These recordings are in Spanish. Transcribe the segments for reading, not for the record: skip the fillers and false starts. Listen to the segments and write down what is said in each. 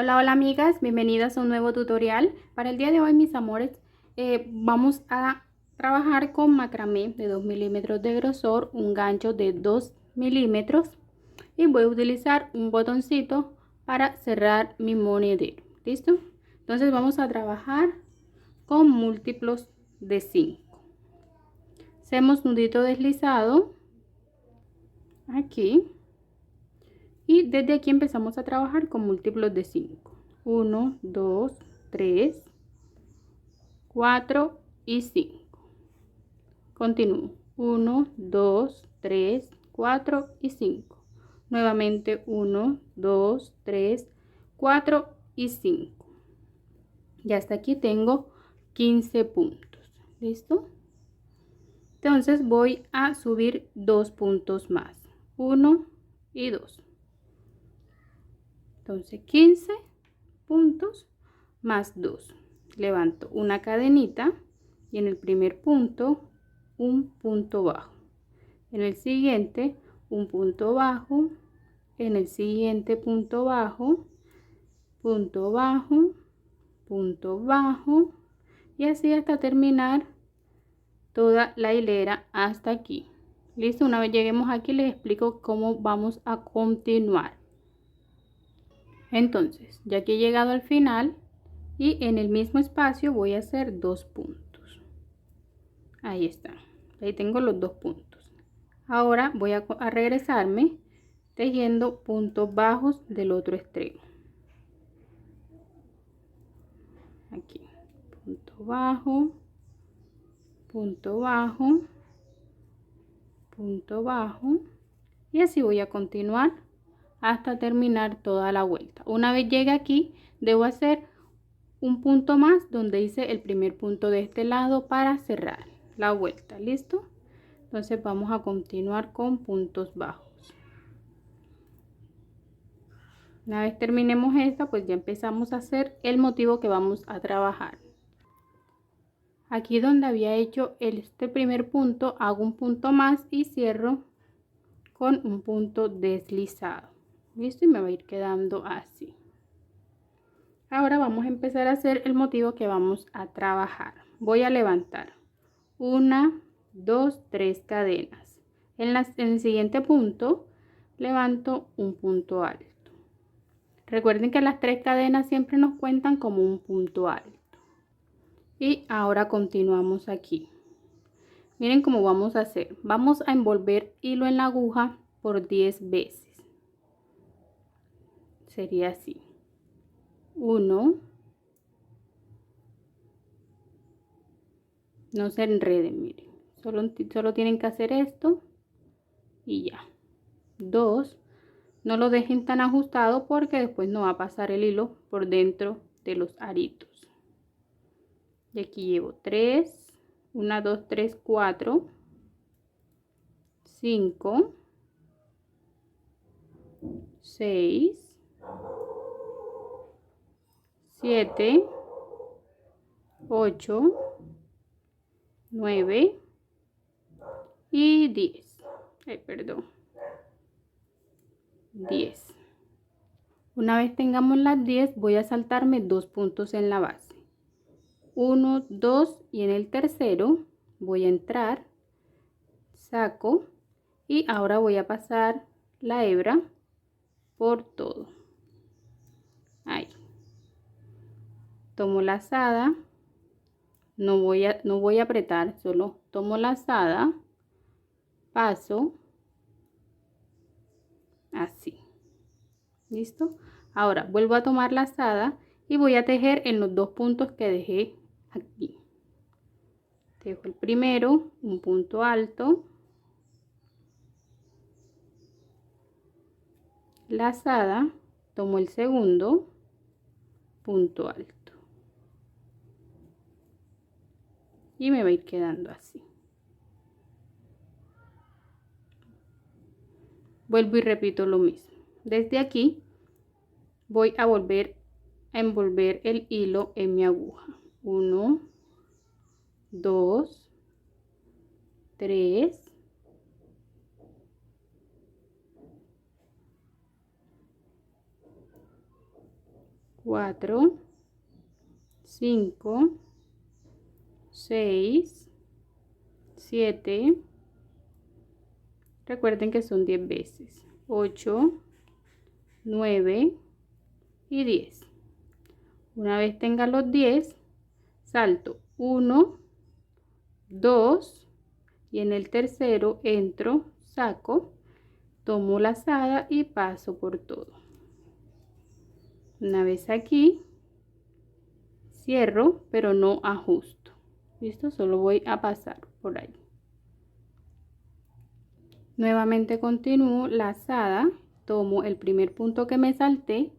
Hola, hola amigas, bienvenidas a un nuevo tutorial. Para el día de hoy, mis amores, vamos a trabajar con macramé de 2 milímetros de grosor, un gancho de 2 milímetros y voy a utilizar un botoncito para cerrar mi monedero. ¿Listo? Entonces vamos a trabajar con múltiplos de 5. Hacemos nudito deslizado aquí. Y desde aquí empezamos a trabajar con múltiplos de 5. 1, 2, 3, 4 y 5. Continúo. 1, 2, 3, 4 y 5. Nuevamente 1, 2, 3, 4 y 5. Ya hasta aquí tengo 15 puntos. ¿Listo? Entonces voy a subir 2 puntos más. 1 y 2. Entonces 15 puntos más 2. Levanto una cadenita y en el primer punto un punto bajo. En el siguiente un punto bajo. En el siguiente punto bajo, punto bajo, punto bajo y así hasta terminar toda la hilera hasta aquí. Listo, una vez lleguemos aquí les explico cómo vamos a continuar. Entonces, ya que he llegado al final y en el mismo espacio voy a hacer 2 puntos. Ahí está. Ahí tengo los 2 puntos. Ahora voy a regresarme tejiendo puntos bajos del otro extremo. Aquí. Punto bajo, punto bajo, punto bajo. Y así voy a continuar hasta terminar toda la vuelta. Una vez llegue aquí, debo hacer un punto más donde hice el primer punto de este lado para cerrar la vuelta. ¿Listo? Entonces vamos a continuar con puntos bajos. Una vez terminemos esta, pues ya empezamos a hacer el motivo que vamos a trabajar. Aquí donde había hecho este primer punto, hago un punto más y cierro con un punto deslizado. ¿Listo? Y me va a ir quedando así. Ahora vamos a empezar a hacer el motivo que vamos a trabajar. Voy a levantar 1, 2, 3 cadenas. En el siguiente punto levanto un punto alto. Recuerden que las 3 cadenas siempre nos cuentan como un punto alto. Y ahora continuamos aquí. Miren cómo vamos a hacer. Vamos a envolver hilo en la aguja por 10 veces. Sería así. 1. No se enreden, miren. Solo tienen que hacer esto y ya. 2. No lo dejen tan ajustado porque después no va a pasar el hilo por dentro de los aritos. Y aquí llevo 3. 1, 2, 3, 4. 5. 6. 7. 8. 9 y 10. Perdón. 10. Una vez tengamos las 10, voy a saltarme 2 puntos en la base. 1, 2 y en el tercero voy a entrar, saco y ahora voy a pasar la hebra por todo. Ahí. Tomo lazada. No voy a apretar, solo tomo lazada, paso así. ¿Listo? Ahora vuelvo a tomar lazada y voy a tejer en los 2 puntos que dejé aquí. Tejo el primero, un punto alto, lazada, tomo el segundo, punto alto y me va a ir quedando así. Vuelvo y repito lo mismo. Desde aquí voy a volver a envolver el hilo en mi aguja. 1, 2, 3, 4, 5, 6, 7, recuerden que son 10 veces, 8, 9 y 10. Una vez tenga los 10, salto 1, 2 y en el tercero entro, saco, tomo lazada y paso por todo. Una vez aquí, cierro, pero no ajusto. ¿Listo? Solo voy a pasar por ahí. Nuevamente continúo lazada, tomo el primer punto que me salté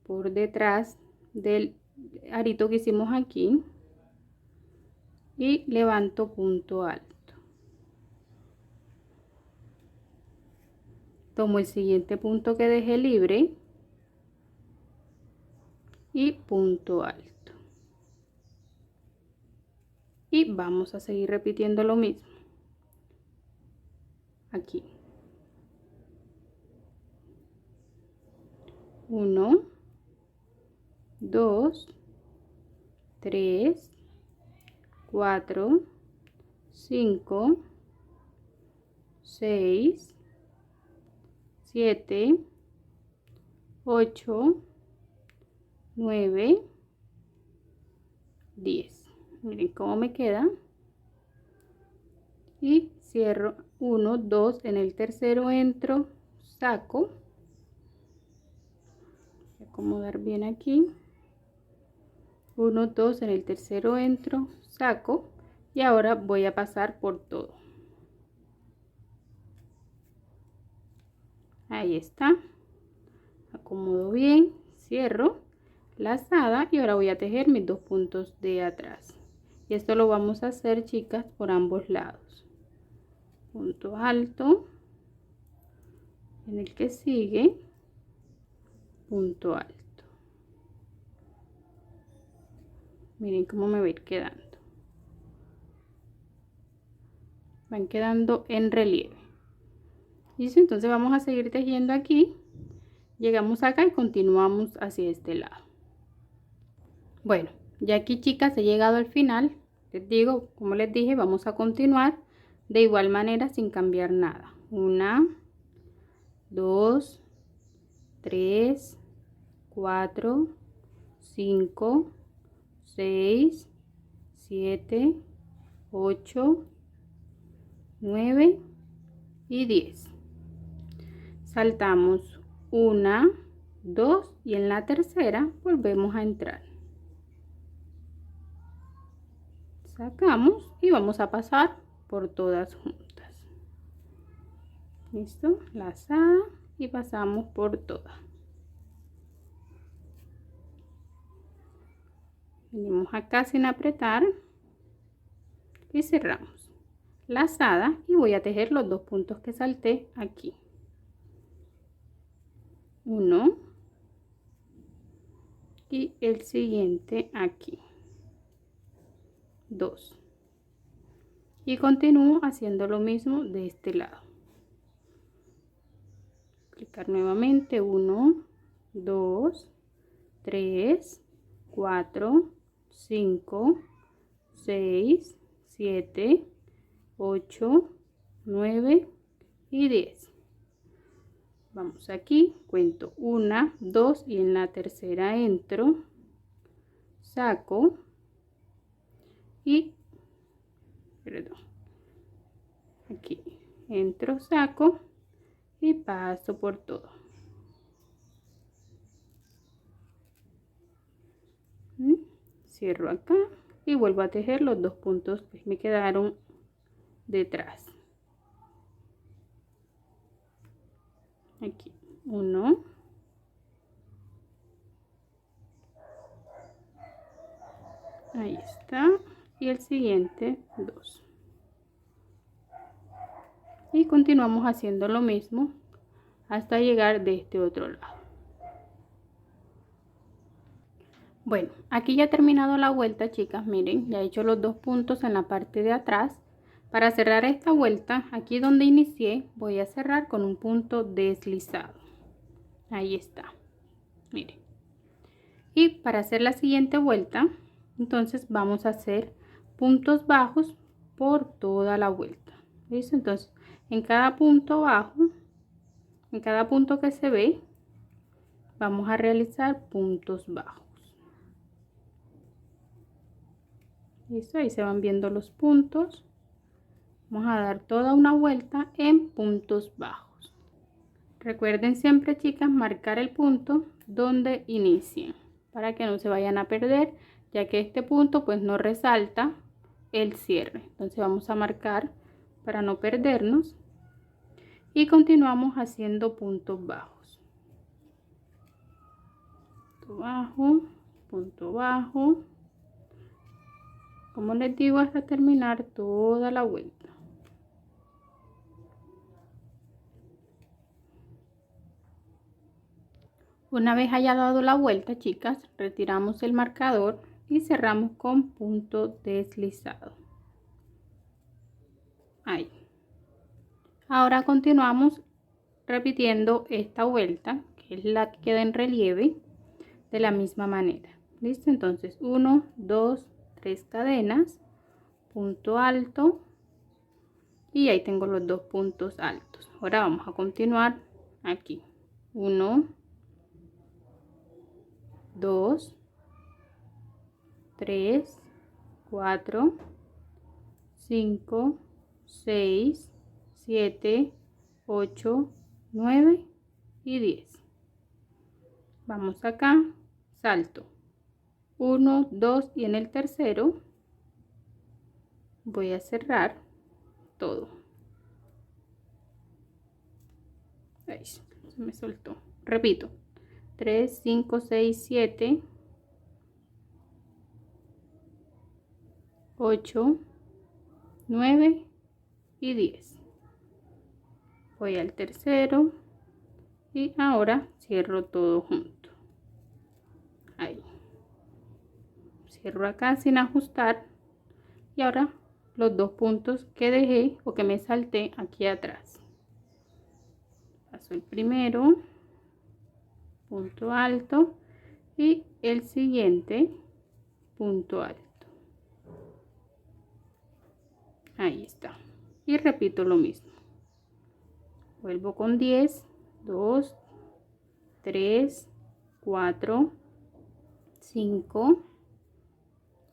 por detrás del arito que hicimos aquí y levanto punto alto. Tomo el siguiente punto que dejé libre y punto alto. Y vamos a seguir repitiendo lo mismo. Aquí. 1, 2, 3, 4, 5, 6, 7, 8, 9, 10. Miren cómo me queda. Y cierro 1, 2, en el tercero entro, saco. Voy a acomodar bien aquí. 1, 2, en el tercero entro, saco. Y ahora voy a pasar por todo. Ahí está. Acomodo bien, cierro, lazada y ahora voy a tejer mis 2 puntos de atrás. Y esto lo vamos a hacer, chicas, por ambos lados. Punto alto, en el que sigue, punto alto. Miren cómo me va a ir quedando. Van quedando en relieve. ¿Listo? Entonces vamos a seguir tejiendo aquí. Llegamos acá y continuamos hacia este lado. Bueno, ya aquí, chicas, he llegado al final. Les digo, como les dije, vamos a continuar de igual manera sin cambiar nada. 1, 2, 3, 4, 5, 6, 7, 8, 9 y 10. Saltamos 1, 2 y en la tercera volvemos a entrar. Sacamos y vamos a pasar por todas juntas. Listo, lazada y pasamos por todas. Venimos acá sin apretar y cerramos. Lazada y voy a tejer los 2 puntos que salté aquí. 1 y el siguiente aquí. 2 y continúo haciendo lo mismo de este lado. Aplicar nuevamente 1, 2, 3, 4, 5, 6, 7, 8, 9 y 10. Vamos aquí, cuento 1, 2 y en la tercera entro, saco y aquí entro, saco y paso por todo. Cierro acá y vuelvo a tejer los 2 puntos que me quedaron detrás. Aquí 1, ahí está, y el siguiente 2. Y continuamos haciendo lo mismo hasta llegar de este otro lado. Bueno, aquí ya he terminado la vuelta, chicas. Miren, ya he hecho los 2 puntos en la parte de atrás. Para cerrar esta vuelta, aquí donde inicié, voy a cerrar con un punto deslizado. Ahí está. Miren. Y para hacer la siguiente vuelta, entonces vamos a hacer puntos bajos por toda la vuelta. ¿Listo? Entonces en cada punto bajo, en cada punto que se ve, vamos a realizar puntos bajos. ¿Listo? Ahí se van viendo los puntos. Vamos a dar toda una vuelta en puntos bajos. Recuerden siempre, chicas, marcar el punto donde inicien para que no se vayan a perder, ya que este punto pues no resalta el cierre. Entonces vamos a marcar para no perdernos y continuamos haciendo puntos bajos. Punto bajo, punto bajo. Como les digo, hasta terminar toda la vuelta. Una vez haya dado la vuelta, chicas, retiramos el marcador y cerramos con punto deslizado. Ahí. Ahora continuamos repitiendo esta vuelta, que es la que queda en relieve, de la misma manera. ¿Listo? Entonces 1, 2, 3 cadenas, punto alto, y ahí tengo los dos puntos altos. Ahora vamos a continuar aquí. 1, 2, 3, 4, 5, 6, 7, 8, 9 y 10. Vamos acá, salto 1, 2 y en el tercero voy a cerrar todo. Ahí, se me soltó. Repito, 3, 5, 6, 7, 8, 9 y 10. Voy al tercero y ahora cierro todo junto. Ahí. Cierro acá sin ajustar y ahora los dos puntos que dejé o que me salté aquí atrás. Paso el primero, punto alto, y el siguiente punto alto. Ahí está. Y repito lo mismo. Vuelvo con 10, 2, 3, 4, 5,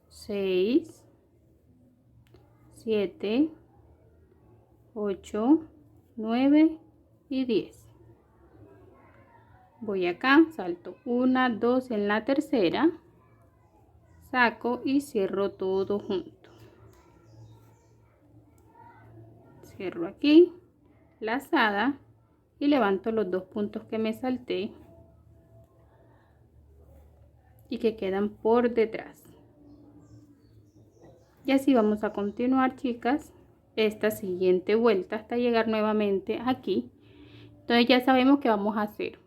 6, 7, 8, 9 y 10. Voy acá, salto 1, 2 en la tercera, saco y cierro todo junto. Cierro aquí, lazada, y levanto los dos puntos que me salté y que quedan por detrás. Y así vamos a continuar, chicas, esta siguiente vuelta hasta llegar nuevamente aquí. Entonces ya sabemos que vamos a hacer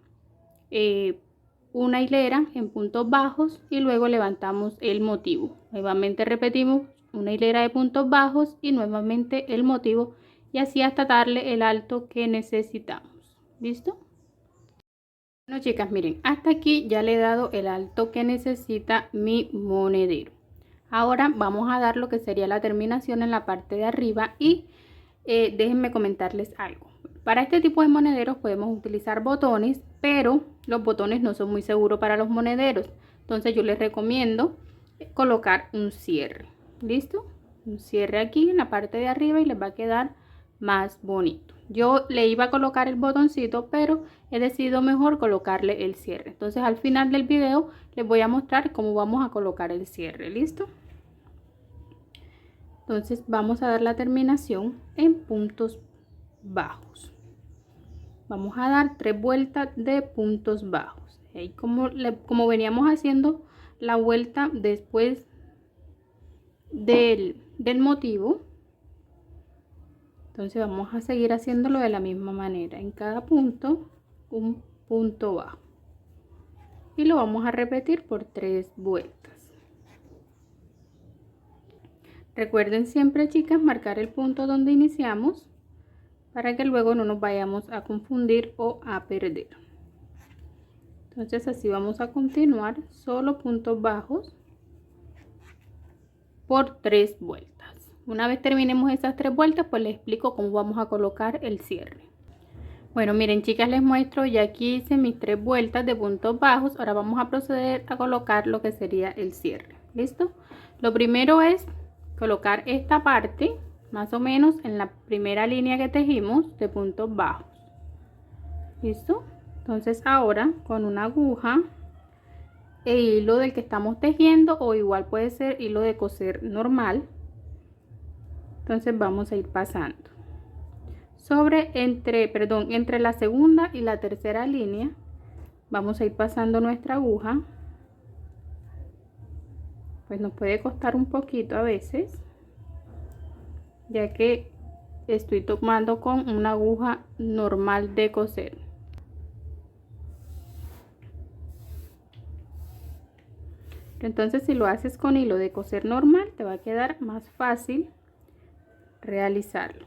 una hilera en puntos bajos y luego levantamos el motivo. Nuevamente repetimos una hilera de puntos bajos y nuevamente el motivo, y así hasta darle el alto que necesitamos. ¿Listo? Bueno, chicas, miren, hasta aquí ya le he dado el alto que necesita mi monedero. Ahora vamos a dar lo que sería la terminación en la parte de arriba y déjenme comentarles algo. Para este tipo de monederos podemos utilizar botones, pero los botones no son muy seguros para los monederos. Entonces yo les recomiendo colocar un cierre. ¿Listo? Un cierre aquí en la parte de arriba y les va a quedar más bonito. Yo le iba a colocar el botoncito, pero he decidido mejor colocarle el cierre. Entonces al final del video les voy a mostrar cómo vamos a colocar el cierre. ¿Listo? Entonces vamos a dar la terminación en puntos bajos. Vamos a dar 3 vueltas de puntos bajos. Ahí como veníamos haciendo la vuelta después del motivo. Entonces vamos a seguir haciéndolo de la misma manera. En cada punto, un punto bajo. Y lo vamos a repetir por 3 vueltas. Recuerden siempre, chicas, marcar el punto donde iniciamos para que luego no nos vayamos a confundir o a perder. Entonces así vamos a continuar, solo puntos bajos por 3 vueltas. Una vez terminemos esas 3 vueltas, pues les explico cómo vamos a colocar el cierre. Bueno, miren chicas, les muestro, ya aquí hice mis 3 vueltas de puntos bajos. Ahora vamos a proceder a colocar lo que sería el cierre. ¿Listo? Lo primero es colocar esta parte más o menos en la primera línea que tejimos de puntos bajos. ¿Listo? Entonces ahora con una aguja e hilo del que estamos tejiendo, o igual puede ser hilo de coser normal, entonces vamos a ir pasando entre la segunda y la tercera línea. Vamos a ir pasando nuestra aguja, pues nos puede costar un poquito a veces, ya que estoy tomando con una aguja normal de coser. Entonces si lo haces con hilo de coser normal, te va a quedar más fácil realizarlo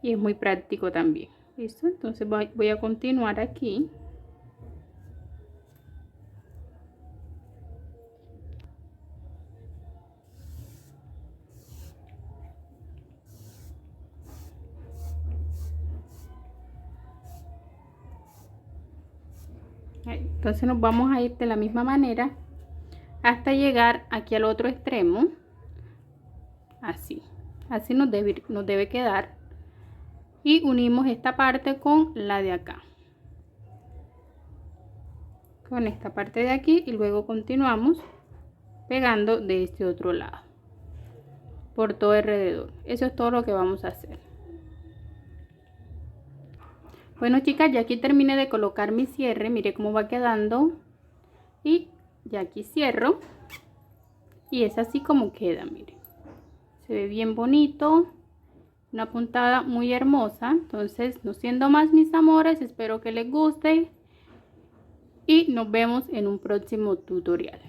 y es muy práctico también. ¿Listo? Entonces voy a continuar aquí. Entonces nos vamos a ir de la misma manera hasta llegar aquí al otro extremo. Así nos debe quedar, y unimos esta parte con la de acá, con esta parte de aquí, y luego continuamos pegando de este otro lado por todo alrededor. Eso es todo lo que vamos a hacer. Bueno chicas, ya aquí terminé de colocar mi cierre. Mire cómo va quedando, y ya aquí cierro y es así como queda. Mire, se ve bien bonito, una puntada muy hermosa. Entonces, no siendo más, mis amores, espero que les guste y nos vemos en un próximo tutorial.